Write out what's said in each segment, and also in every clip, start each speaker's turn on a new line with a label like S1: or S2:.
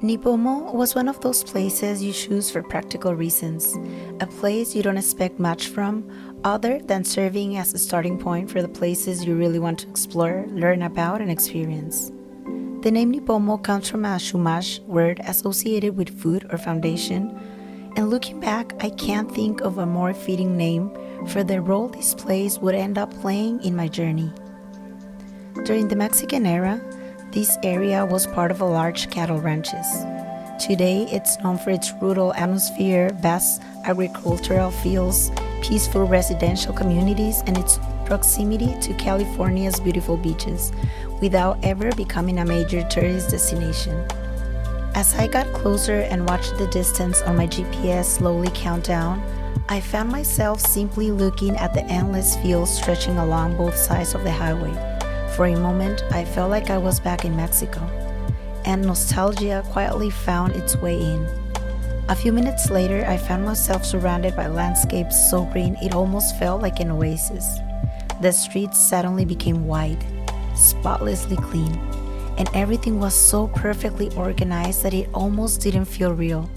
S1: Nipomo was one of those places you choose for practical reasons, a place you don't expect much from, other than serving as a starting point for the places you really want to explore, learn about, and experience. The name Nipomo comes from a Chumash word associated with food or foundation, and looking back, I can't think of a more fitting name for the role this place would end up playing in my journey. During the Mexican era, this area was part of a large cattle ranches. Today, it's known for its rural atmosphere, vast agricultural fields, peaceful residential communities, and its proximity to California's beautiful beaches, without ever becoming a major tourist destination. As I got closer and watched the distance on my GPS slowly count down, I found myself simply looking at the endless fields stretching along both sides of the highway. For a moment, I felt like I was back in Mexico, and nostalgia quietly found its way in. A few minutes later, I found myself surrounded by landscapes so green it almost felt like an oasis. The streets suddenly became wide, spotlessly clean, and everything was so perfectly organized that it almost didn't feel real.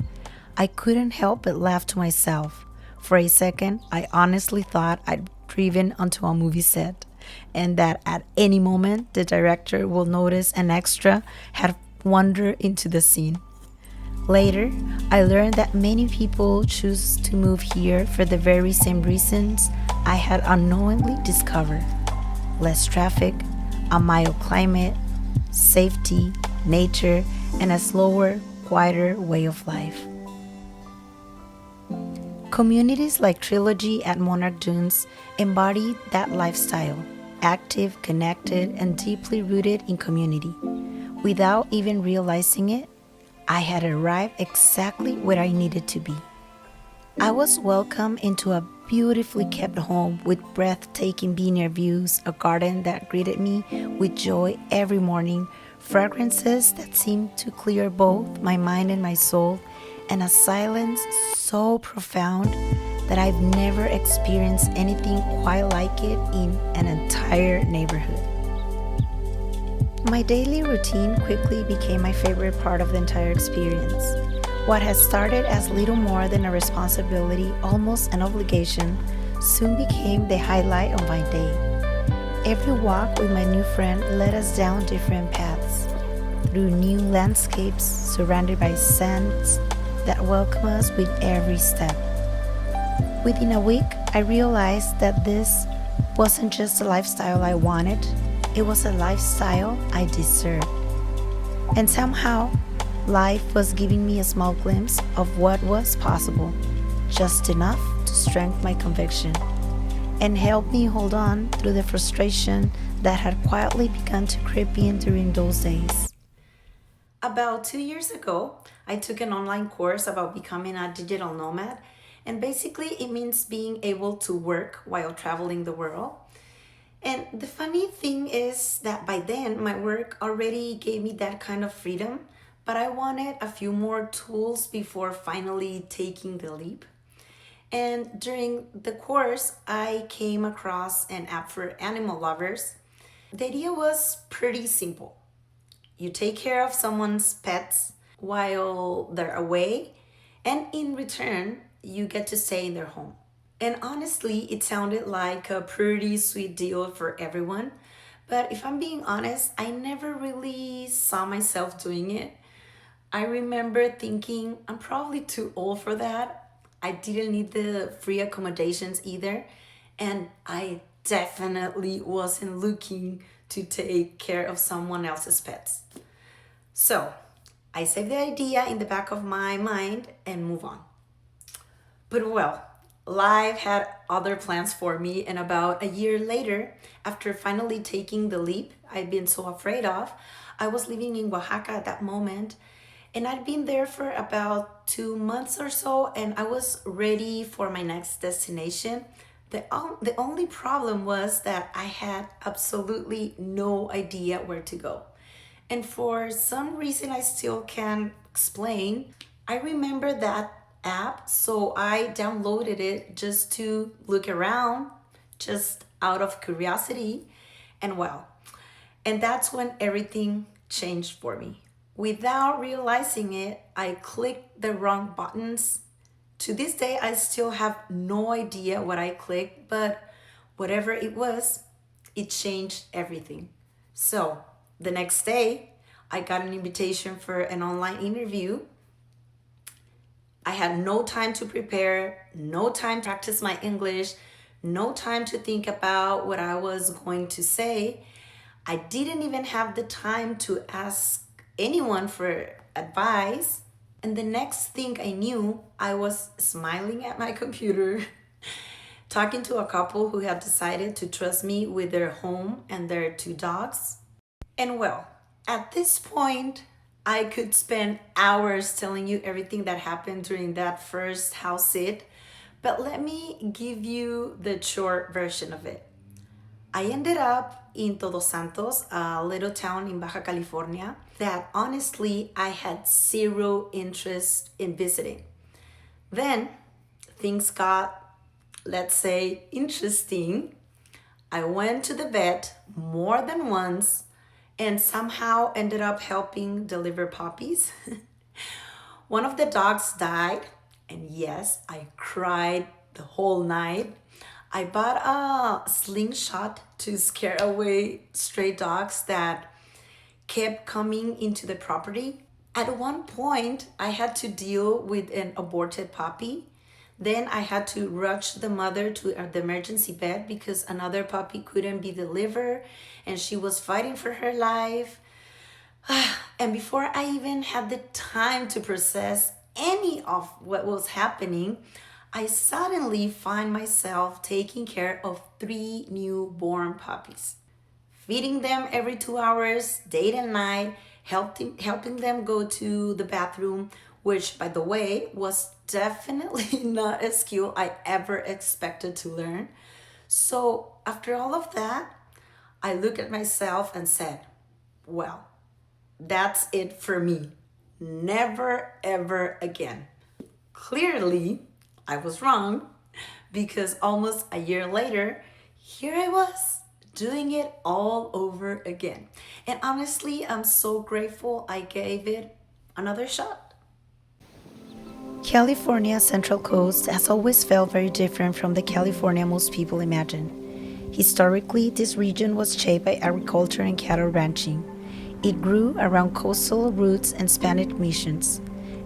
S1: I couldn't help but laugh to myself. For a second, I honestly thought I'd driven onto a movie set, and that at any moment the director will notice an extra had wandered into the scene. Later, I learned that many people choose to move here for the very same reasons I had unknowingly discovered: less traffic, a mild climate, safety, nature, and a slower, quieter way of life. Communities like Trilogy at Monarch Dunes embody that lifestyle: active, connected, and deeply rooted in community. Without even realizing it, I had arrived exactly where I needed to be. I was welcomed into a beautifully kept home with breathtaking vineyard views, a garden that greeted me with joy every morning, fragrances that seemed to clear both my mind and my soul, and a silence so profound that I've never experienced anything quite like it in an entire neighborhood. My daily routine quickly became my favorite part of the entire experience. What had started as little more than a responsibility, almost an obligation, soon became the highlight of my day. Every walk with my new friend led us down different paths, through new landscapes surrounded by scents that welcome us with every step. Within a week, I realized that this wasn't just a lifestyle I wanted, it was a lifestyle I deserved. And somehow, life was giving me a small glimpse of what was possible, just enough to strengthen my conviction and help me hold on through the frustration that had quietly begun to creep in during those days. About 2 years ago, I took an online course about becoming a digital nomad, and basically it means being able to work while traveling the world. And the funny thing is that by then my work already gave me that kind of freedom, but I wanted a few more tools before finally taking the leap. And during the course, I came across an app for animal lovers. The idea was pretty simple. You take care of someone's pets while they're away, and in return, you get to stay in their home. And honestly, it sounded like a pretty sweet deal for everyone. But if I'm being honest, I never really saw myself doing it. I remember thinking, I'm probably too old for that. I didn't need the free accommodations either. And I definitely wasn't looking to take care of someone else's pets. So I saved the idea in the back of my mind and move on. But well, life had other plans for me, and about a year later, after finally taking the leap I'd been so afraid of, I was living in Oaxaca at that moment, and I'd been there for about 2 months or so, and I was ready for my next destination. The only problem was that I had absolutely no idea where to go. And for some reason I still can't explain, I remember that app, so I downloaded it just to look around, just out of curiosity. And well, and that's when everything changed for me. Without realizing it, I clicked the wrong buttons. To this day, I still have no idea what I clicked, but whatever it was, it changed everything. So the next day, I got an invitation for an online interview. I had no time to prepare, no time to practice my English, no time to think about what I was going to say. I didn't even have the time to ask anyone for advice. And the next thing I knew, I was smiling at my computer, talking to a couple who had decided to trust me with their home and their two dogs. And well, at this point, I could spend hours telling you everything that happened during that first house sit, but let me give you the short version of it. I ended up in Todos Santos, a little town in Baja California that honestly I had zero interest in visiting. Then things got, let's say, interesting. I went to the vet more than once and somehow ended up helping deliver puppies. One of the dogs died, and yes, I cried the whole night. I bought a slingshot to scare away stray dogs that kept coming into the property. At one point, I had to deal with an aborted puppy. Then I had to rush the mother to the emergency bed because another puppy couldn't be delivered and she was fighting for her life. And before I even had the time to process any of what was happening, I suddenly find myself taking care of three newborn puppies, feeding them every 2 hours, day and night, helping them go to the bathroom, which, by the way, was definitely not a skill I ever expected to learn. So, after all of that, I looked at myself and said, well, that's it for me. Never, ever again. Clearly, I was wrong because almost a year later, here I was doing it all over again. And honestly, I'm so grateful I gave it another shot. California's Central Coast has always felt very different from the California most people imagine. Historically, this region was shaped by agriculture and cattle ranching. It grew around coastal routes and Spanish missions,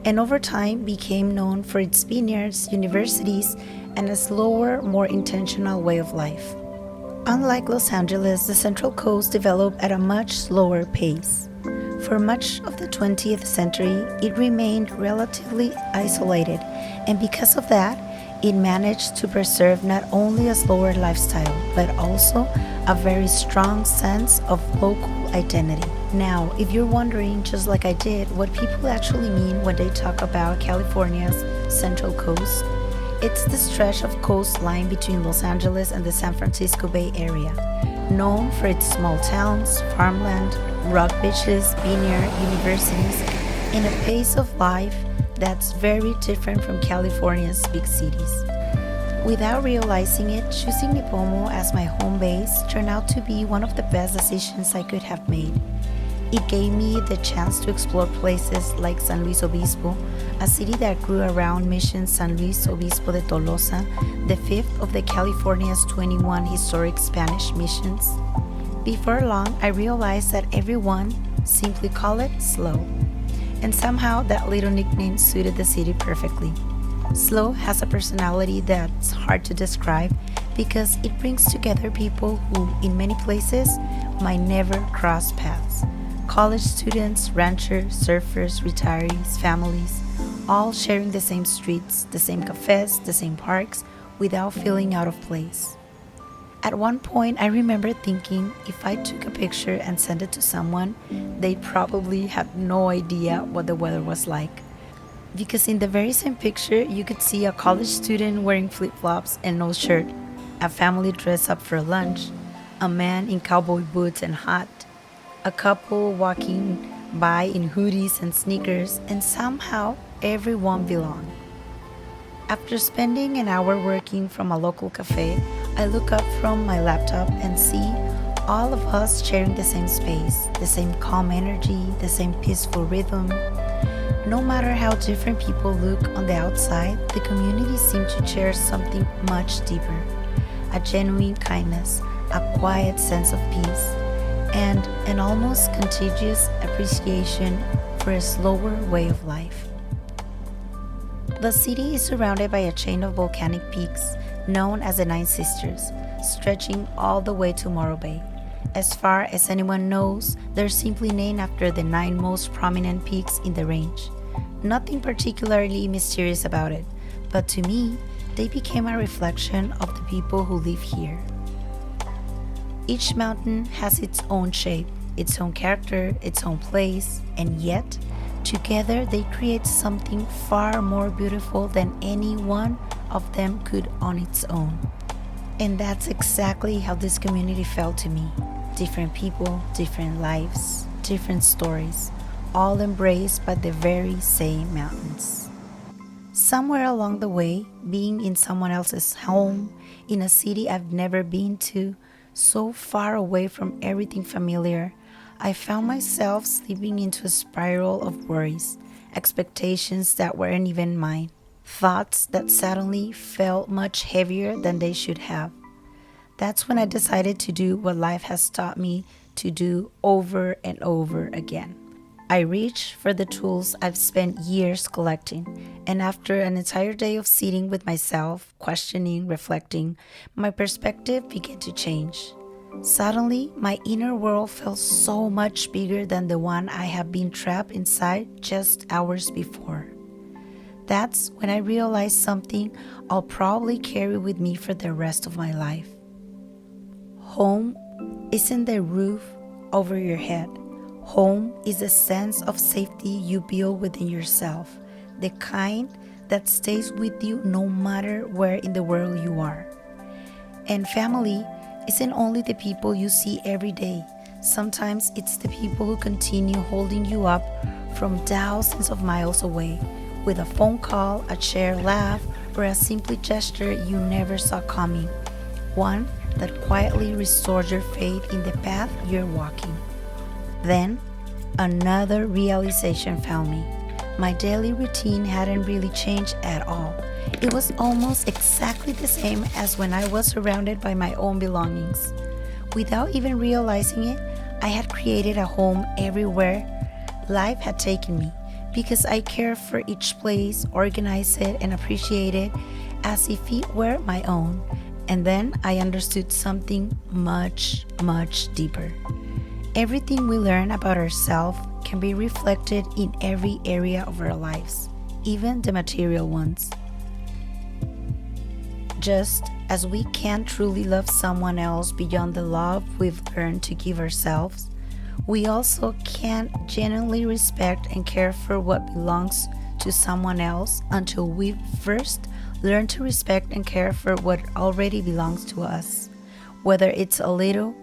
S1: and over time became known for its vineyards, universities, and a slower, more intentional way of life. Unlike Los Angeles, the Central Coast developed at a much slower pace. For much of the 20th century, it remained relatively isolated, and because of that, it managed to preserve not only a slower lifestyle, but also a very strong sense of local identity. Now, if you're wondering, just like I did, what people actually mean when they talk about California's Central Coast, it's the stretch of coastline between Los Angeles and the San Francisco Bay Area, known for its small towns, farmland, rock beaches, vineyard, universities, and a pace of life that's very different from California's big cities. Without realizing it, choosing Nipomo as my home base turned out to be one of the best decisions I could have made. It gave me the chance to explore places like San Luis Obispo, a city that grew around Mission San Luis Obispo de Tolosa, the fifth of the California's 21 historic Spanish missions. Before long, I realized that everyone simply called it Slow, and somehow that little nickname suited the city perfectly. Slow has a personality that's hard to describe because it brings together people who, in many places, might never cross paths. College students, ranchers, surfers, retirees, families, all sharing the same streets, the same cafes, the same parks, without feeling out of place. At one point, I remember thinking if I took a picture and sent it to someone, they probably had no idea what the weather was like. Because in the very same picture, you could see a college student wearing flip-flops and no shirt, a family dressed up for lunch, a man in cowboy boots and hat, a couple walking by in hoodies and sneakers, and somehow everyone belonged. After spending an hour working from a local cafe, I look up from my laptop and see All of us sharing the same space, the same calm energy, the same peaceful rhythm. No matter how different people look on the outside, the community seemed to share something much deeper, a genuine kindness, a quiet sense of peace, and an almost contagious appreciation for a slower way of life. The city is surrounded by a chain of volcanic peaks known as the Nine Sisters, stretching all the way to Morro Bay. As far as anyone knows, they're simply named after the nine most prominent peaks in the range. Nothing particularly mysterious about it, but to me, they became a reflection of the people who live here. Each mountain has its own shape, its own character, its own place, and yet, together they create something far more beautiful than any one of them could on its own. And that's exactly how this community felt to me. Different people, different lives, different stories, all embraced by the very same mountains. Somewhere along the way, being in someone else's home, in a city I've never been to, so far away from everything familiar, I found myself slipping into a spiral of worries, expectations that weren't even mine, thoughts that suddenly felt much heavier than they should have. That's when I decided to do what life has taught me to do over and over again. I reached for the tools I've spent years collecting, and after an entire day of sitting with myself, questioning, reflecting, my perspective began to change. Suddenly, my inner world felt so much bigger than the one I had been trapped inside just hours before. That's when I realized something I'll probably carry with me for the rest of my life. Home isn't the roof over your head. Home is a sense of safety you build within yourself, the kind that stays with you no matter where in the world you are. And family isn't only the people you see every day. Sometimes it's the people who continue holding you up from thousands of miles away, with a phone call, a shared laugh, or a simple gesture you never saw coming. One that quietly restores your faith in the path you're walking. Then, another realization found me. My daily routine hadn't really changed at all. It was almost exactly the same as when I was surrounded by my own belongings. Without even realizing it, I had created a home everywhere life had taken me, because I cared for each place, organized it, and appreciated it as if it were my own. And then I understood something much, much deeper. Everything we learn about ourselves can be reflected in every area of our lives, even the material ones. Just as we can't truly love someone else beyond the love we've learned to give ourselves, we also can't genuinely respect and care for what belongs to someone else until we first learn to respect and care for what already belongs to us, whether it's a little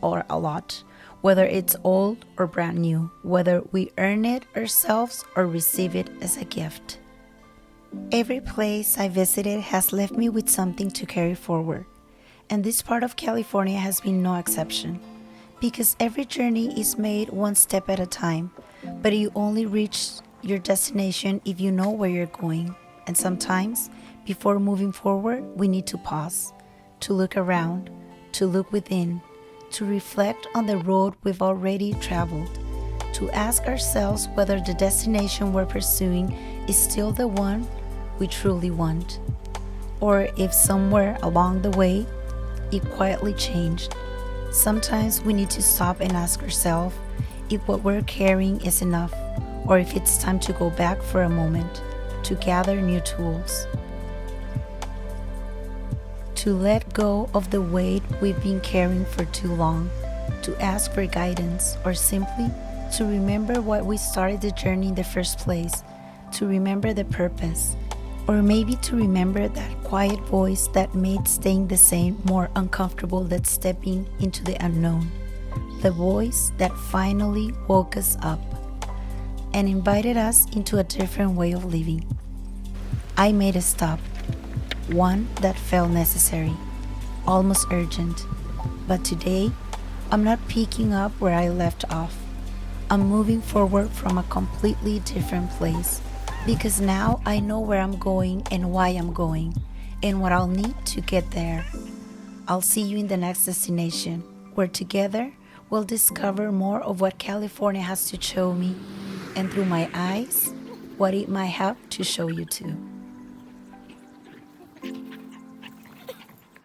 S1: or a lot, whether it's old or brand new, whether we earn it ourselves or receive it as a gift. Every place I visited has left me with something to carry forward, and this part of California has been no exception, because every journey is made one step at a time, but you only reach your destination if you know where you're going. And sometimes, before moving forward, we need to pause, to look around, to look within, to reflect on the road we've already traveled, to ask ourselves whether the destination we're pursuing is still the one we truly want, or if somewhere along the way it quietly changed. Sometimes we need to stop and ask ourselves if what we're carrying is enough, or if it's time to go back for a moment, to gather new tools, to let go of the weight we've been carrying for too long, to ask for guidance, or simply to remember why we started the journey in the first place, to remember the purpose, or maybe to remember that quiet voice that made staying the same more uncomfortable than stepping into the unknown, the voice that finally woke us up and invited us into a different way of living. I made a stop, one that felt necessary, almost urgent, but today I'm not picking up where I left off. I'm moving forward from a completely different place because now I know where I'm going and why I'm going and what I'll need to get there. I'll see you in the next destination, where together we'll discover more of what California has to show me, and through my eyes, what it might have to show you too.